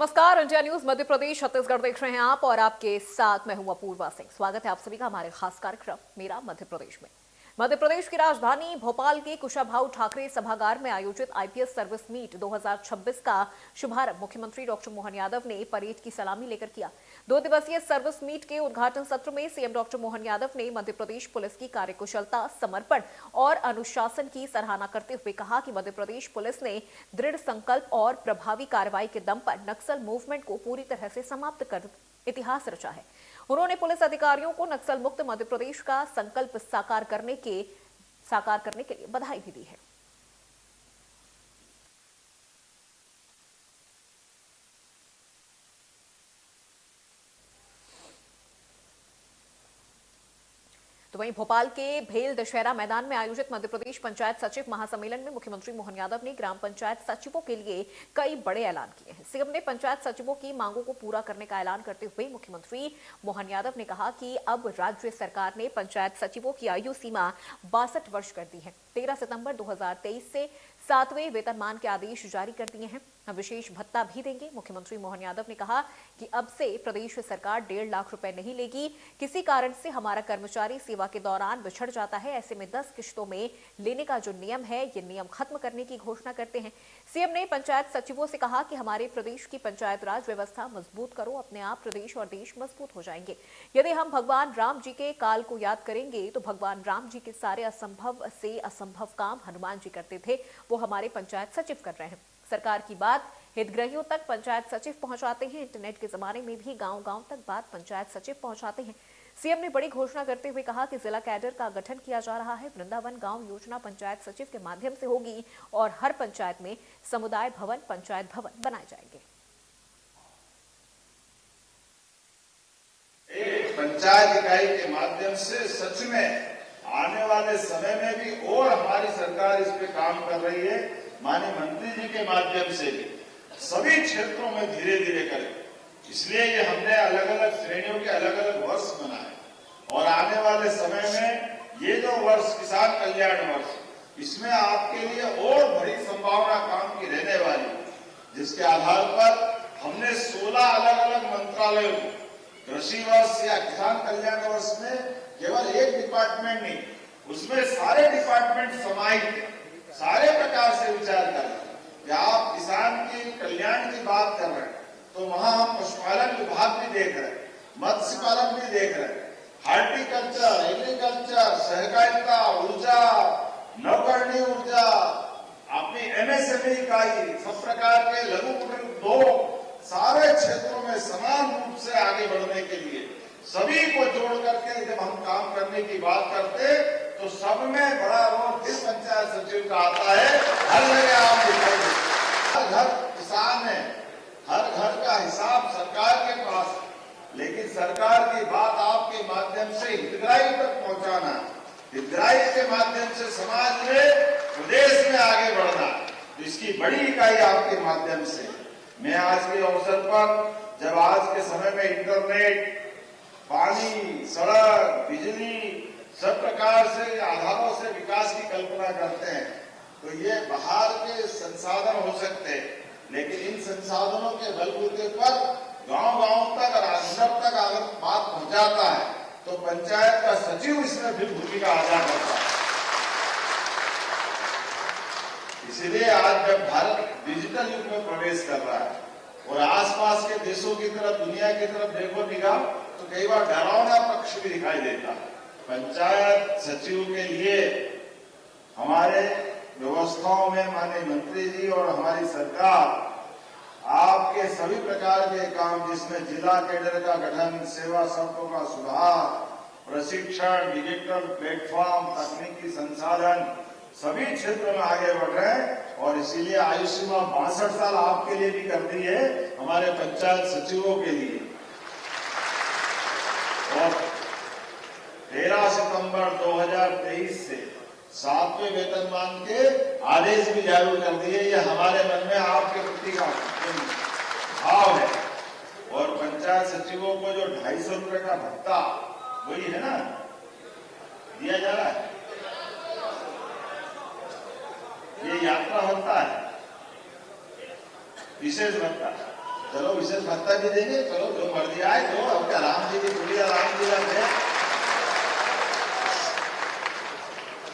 नमस्कार, India news Madhya Pradesh Chhattisgarh देख रहे हैं आप और आपके साथ मैं हूं अपूर्वा सिंह। स्वागत है आप सभी का हमारे खास कार्यक्रम मेरा मध्य प्रदेश में। मध्य प्रदेश की राजधानी भोपाल के कुशाभाऊ ठाकरे सभागार में आयोजित आईपीएस सर्विस मीट 2026 का शुभारंभ मुख्यमंत्री डॉक्टर मोहन यादव ने परेड की सलामी लेकर किया। 2 दिवसीय सर्विस मीट के उद्घाटन सत्र में सीएम डॉक्टर मोहन यादव ने मध्य प्रदेश पुलिस की कार्यकुशलता, समर्पण और अनुशासन की सराहना करते हुए कहा कि मध्य प्रदेश पुलिस ने दृढ़ संकल्प और प्रभावी कार्रवाई के दम पर नक्सल मूवमेंट को पूरी तरह से समाप्त कर इतिहास रचा है। उन्होंने पुलिस अधिकारियों को नक्सल मुक्त मध्य प्रदेश का संकल्प साकार करने के लिए बधाई भी दी है। तो वहीं भोपाल के भेल दशहरा मैदान में आयोजित मध्य प्रदेश पंचायत सचिव महासम्मेलन में मुख्यमंत्री मोहन यादव ने ग्राम पंचायत सचिवों के लिए कई बड़े ऐलान किए हैं। सीएम ने पंचायत सचिवों की मांगों को पूरा करने का ऐलान करते हुए मुख्यमंत्री मोहन यादव ने कहा कि अब राज्य सरकार ने पंचायत सचिवों की आयु सीमा 62 वर्ष कर दी है। 13 सितंबर 2023 से 7वें वेतनमान के आदेश जारी कर दिए हैं। हम विशेष भत्ता भी देंगे। मुख्यमंत्री मोहन यादव ने कहा कि अब से प्रदेश सरकार 1.5 लाख रुपए नहीं लेगी। किसी कारण से हमारा कर्मचारी सेवा के दौरान बिछड़ जाता है, ऐसे में 10 किश्तों में लेने का जो नियम है, ये नियम खत्म करने की घोषणा करते हैं। सीएम ने पंचायत सचिवों से कहा कि हमारे प्रदेश की पंचायत राज व्यवस्था मजबूत करो, अपने आप प्रदेश और देश मजबूत हो जाएंगे। यदि हम भगवान राम जी के काल को याद करेंगे तो भगवान राम जी के सारे असंभव से असंभव काम हनुमान जी करते थे, वो हमारे पंचायत सचिव कर रहे हैं। सरकार की बात हितग्राहियों तक पंचायत सचिव पहुंचाते हैं। इंटरनेट के जमाने में भी गांव-गांव तक बात पंचायत सचिव पहुंचाते हैं। सीएम ने बड़ी घोषणा करते हुए कहा कि जिला कैडर का गठन किया जा रहा है। वृंदावन गांव योजना पंचायत सचिव के माध्यम से होगी और हर पंचायत में समुदाय भवन, पंचायत भवन बनाए जाएंगे। एक पंचायत इकाई के माध्यम से सच में आने वाले समय में भी और हमारी सरकार इस पे काम कर रही है। माननीय मंत्री जी के माध्यम से भी सभी क्षेत्रों में धीरे धीरे करें। इसलिए ये हमने अलग अलग श्रेणियों के अलग अलग वर्ष बनाए और आने वाले समय में ये जो वर्ष किसान कल्याण वर्ष, इसमें आपके लिए और बड़ी संभावना काम की रहने वाली, जिसके आधार पर हमने 16 अलग अलग मंत्रालयों को कृषि वर्ष या किसान कल्याण वर्ष में केवल एक डिपार्टमेंट नहीं, उसमें सारे डिपार्टमेंट समाहित सारे प्रकार से विचार करें कि आप किसान के कल्याण की बात कर रहे हैं तो वहां हम पशुपालन विभाग भी देख रहे हैं, मत्स्य पालन भी देख रहे हैं, हार्टिकल्चर, एग्रीकल्चर, सहकारिता, ऊर्जा, नवकरणीय ऊर्जा, अपनी एमएसएमई इकाई, सब प्रकार के लघु कुटीर उद्योग, सारे क्षेत्रों में समान रूप से आगे बढ़ने के लिए सभी को जोड़ करके जब हम काम करने की बात करते तो सब में बड़ा रोल फिर पंचायत सचिव का आता है। हर जगह आप दिखाई देते, हर घर किसान है, हर घर का हिसाब सरकार के पास, लेकिन सरकार की बात आपके माध्यम से हितग्राही तक पहुंचाना, हितग्राही के माध्यम से समाज में, प्रदेश में आगे बढ़ना, तो इसकी बड़ी इकाई आपके माध्यम से। मैं आज के अवसर पर जब आज के समय में इंटरनेट, पानी, सड़क, बिजली, सब प्रकार से आधारों से विकास की कल्पना करते हैं तो ये बाहर के संसाधन हो सकते हैं, लेकिन इन संसाधनों के बलबूते पर गांव-गांव तक और अंदर तक अगर बात पहुंचाता है तो पंचायत का सचिव इसमें भी भूमिका अदा करता है। इसलिए आज जब भारत डिजिटल युग में प्रवेश कर रहा है और आसपास के देशों की तरफ, दुनिया की तरफ देखो निगाह तो कई बार डरावना पक्ष भी दिखाई देता है। पंचायत सचिव के लिए हमारे व्यवस्थाओं में माननीय मंत्री जी और हमारी सरकार आपके सभी प्रकार के काम, जिसमें जिला कैडर का गठन, सेवा शर्तों का सुधार, प्रशिक्षण, डिजिटल प्लेटफॉर्म, तकनीकी संसाधन, सभी क्षेत्र में आगे बढ़ रहे हैं और इसीलिए आयु सीमा 62 साल आपके लिए भी कर दी है, हमारे पंचायत सचिवों के लिए। और 13 सितंबर 2023 से 7वें वेतनमान के आदेश भी जारी कर दिए। ये हमारे मन में आपके प्रति का भाव है और पंचायत सचिवों को जो 250 रुपए का भत्ता वही है ना दिया जा रहा है, ये यात्रा भत्ता है, विशेष भत्ता। चलो विशेष भत्ता भी देंगे, चलो जो मर्जी आए दो, अब क्या राम जी की दुनिया राम जी है।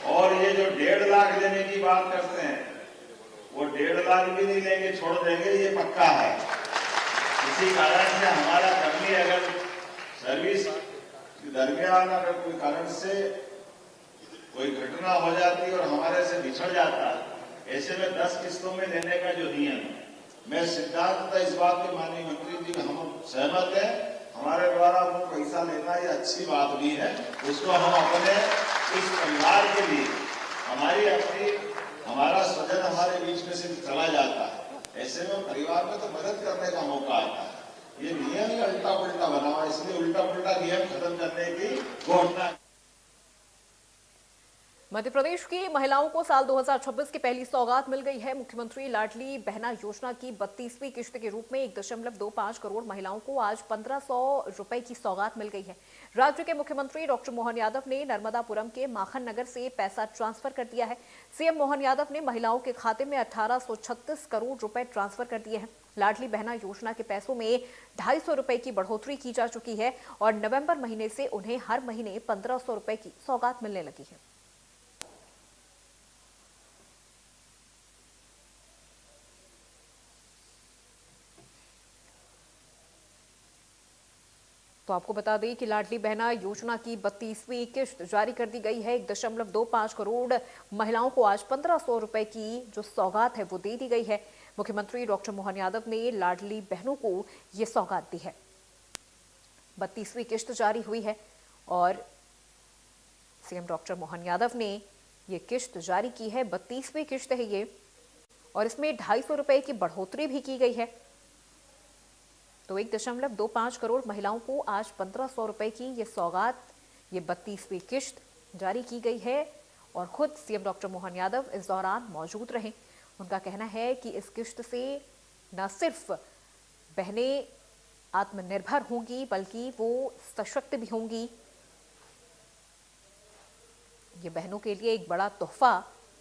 और ये जो 1.5 लाख देने की बात करते हैं, वो 1.5 लाख भी नहीं लेंगे, छोड़ देंगे, ये पक्का है। इसी कारण से हमारा कर्मी अगर सर्विस के दरमियान अगर कोई कारण से कोई घटना हो जाती और हमारे से बिछड़ जाता, ऐसे में 10 किस्तों में देने का जो नियम है, मैं सिद्धांत इस बात के माननीय मंत्री जी हम सहमत हैं। हमारे द्वारा वो पैसा लेना ये अच्छी बात भी है, उसको हम अपने इस परिवार के लिए, हमारी अपनी हमारा स्वजन हमारे बीच में से चला जाता है, ऐसे में परिवार में तो मदद करने का मौका आता है। ये नियम ही उल्टा पुल्टा बना हुआ, इसलिए उल्टा पुल्टा नियम खत्म करने की घोषणा। मध्य प्रदेश की महिलाओं को साल 2026 की पहली सौगात मिल गई है। मुख्यमंत्री लाडली बहना योजना की 32वीं किश्त के रूप में 1.25 करोड़ महिलाओं को आज 1500 रुपए की सौगात मिल गई है। राज्य के मुख्यमंत्री डॉक्टर मोहन यादव ने नर्मदापुरम के माखन नगर से पैसा ट्रांसफर कर दिया है। सीएम मोहन यादव ने महिलाओं के खाते में 1836 करोड़ रुपए ट्रांसफर कर दिए हैं। लाडली बहना योजना के पैसों में 250 रुपए की बढ़ोतरी की जा चुकी है और नवंबर महीने से उन्हें हर महीने 1500 रुपए की सौगात मिलने लगी है। तो आपको बता दें कि लाडली बहना योजना की 32वीं किश्त जारी कर दी गई है। 1.25 करोड़ महिलाओं को आज 1500 रुपए की जो सौगात है वो दे दी गई है। मुख्यमंत्री डॉक्टर मोहन यादव ने लाडली बहनों को ये सौगात दी है। 32वीं किश्त जारी हुई है और सीएम डॉक्टर मोहन यादव ने ये किश्त जारी की है। 32वीं किश्त है ये और इसमें 250 रुपए की बढ़ोतरी भी की गई है। तो 1.25 करोड़ महिलाओं को आज 1500 रुपए की ये सौगात, ये 32वीं किश्त जारी की गई है और खुद सीएम डॉक्टर मोहन यादव इस दौरान मौजूद रहे। उनका कहना है कि इस किश्त से न सिर्फ बहनें आत्मनिर्भर होंगी बल्कि वो सशक्त भी होंगी। ये बहनों के लिए एक बड़ा तोहफा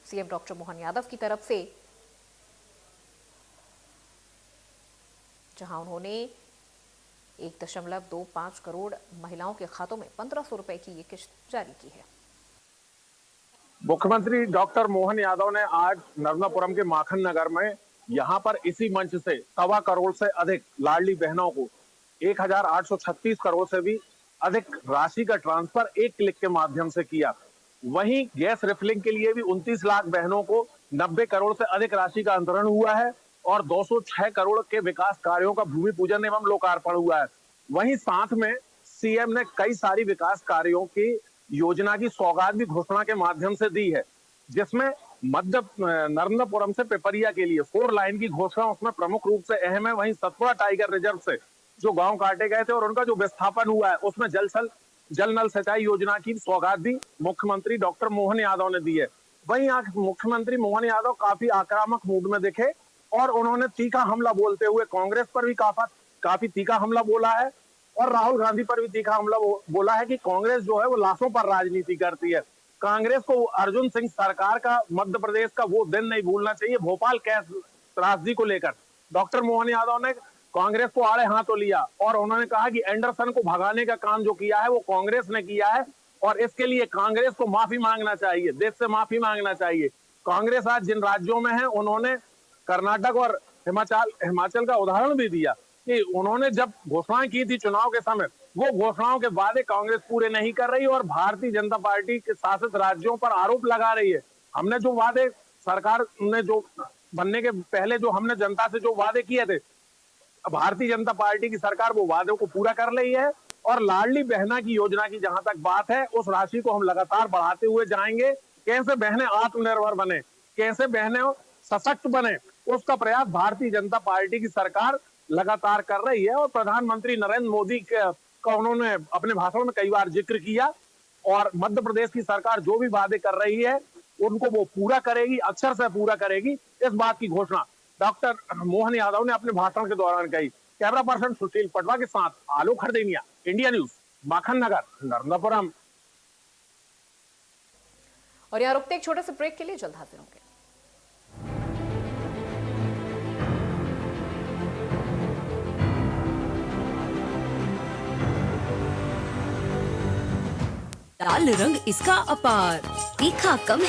सीएम डॉक्टर मोहन यादव की तरफ से, जहां उन्होंने 1.25 करोड़ महिलाओं के खातों में 1500 रुपए की ये किश्त जारी की है। मुख्यमंत्री डॉक्टर मोहन यादव ने आज नर्मदापुरम के माखन नगर में यहां पर इसी मंच से 1.25 करोड़ से अधिक लाडली बहनों को 1836 करोड़ से भी अधिक राशि का ट्रांसफर एक क्लिक के माध्यम से किया। वहीं गैस रिफिलिंग के लिए भी 29 लाख बहनों को 90 करोड़ से अधिक राशि का अंतरण हुआ है और 206 करोड़ के विकास कार्यों का भूमि पूजन एवं लोकार्पण हुआ है। वहीं साथ में सीएम ने कई सारी विकास कार्यों की योजना की सौगात भी घोषणा के माध्यम से दी है, जिसमें मध्य नर्मदापुरम से पिपरिया के लिए 4 लाइन की घोषणा उसमें प्रमुख रूप से अहम है। वहीं सतपुड़ा टाइगर रिजर्व से जो गांव काटे गए थे और उनका जो विस्थापन हुआ है, उसमें जल नल सिंचाई योजना की सौगात भी मुख्यमंत्री डॉक्टर मोहन यादव ने दी है। वहीं आज मुख्यमंत्री मोहन यादव काफी आक्रामक मूड में दिखे और उन्होंने तीखा हमला बोलते हुए कांग्रेस पर भी काफी तीखा हमला बोला है और राहुल गांधी पर भी तीखा हमला बोला है कि कांग्रेस जो है वो लाशों पर राजनीति करती है। कांग्रेस को अर्जुन सिंह सरकार का मध्य प्रदेश का वो दिन नहीं भूलना चाहिए। भोपाल गैस त्रासदी को लेकर डॉक्टर मोहन यादव ने कांग्रेस को आड़े हाथों लिया और उन्होंने कहा कि एंडरसन को भगाने का काम जो किया है वो कांग्रेस ने किया है और इसके लिए कांग्रेस को माफी मांगना चाहिए, देश से माफी मांगना चाहिए। कांग्रेस आज जिन राज्यों में है, उन्होंने कर्नाटक और हिमाचल का उदाहरण भी दिया कि उन्होंने जब घोषणाएं की थी चुनाव के समय, वो घोषणाओं के वादे कांग्रेस पूरे नहीं कर रही और भारतीय जनता पार्टी के शासित राज्यों पर आरोप लगा रही है। हमने जो वादे सरकार ने जो बनने के पहले जो हमने जनता से जो वादे किए थे, भारतीय जनता पार्टी की सरकार वो वादों को पूरा कर रही है और लाडली बहना की योजना की जहां तक बात है, उस राशि को हम लगातार बढ़ाते हुए जाएंगे। कैसे बहनें आत्मनिर्भर बने, कैसे बहनें सशक्त बने, उसका प्रयास भारतीय जनता पार्टी की सरकार लगातार कर रही है और प्रधानमंत्री नरेंद्र मोदी का उन्होंने अपने भाषण में कई बार जिक्र किया और मध्य प्रदेश की सरकार जो भी वादे कर रही है उनको वो पूरा करेगी, अक्षर से पूरा करेगी। इस बात की घोषणा डॉक्टर मोहन यादव ने अपने भाषण के दौरान कही। कैमरा पर्सन सुशील पटवा के साथ आलोक खरदेनिया, इंडिया न्यूज, माखन नगर, नर्मदापुरम। और यहाँ रुकते एक छोटे से ब्रेक के लिए, जल्द हाजिर होंगे। लाल रंग इसका अपार, तीखा कम है।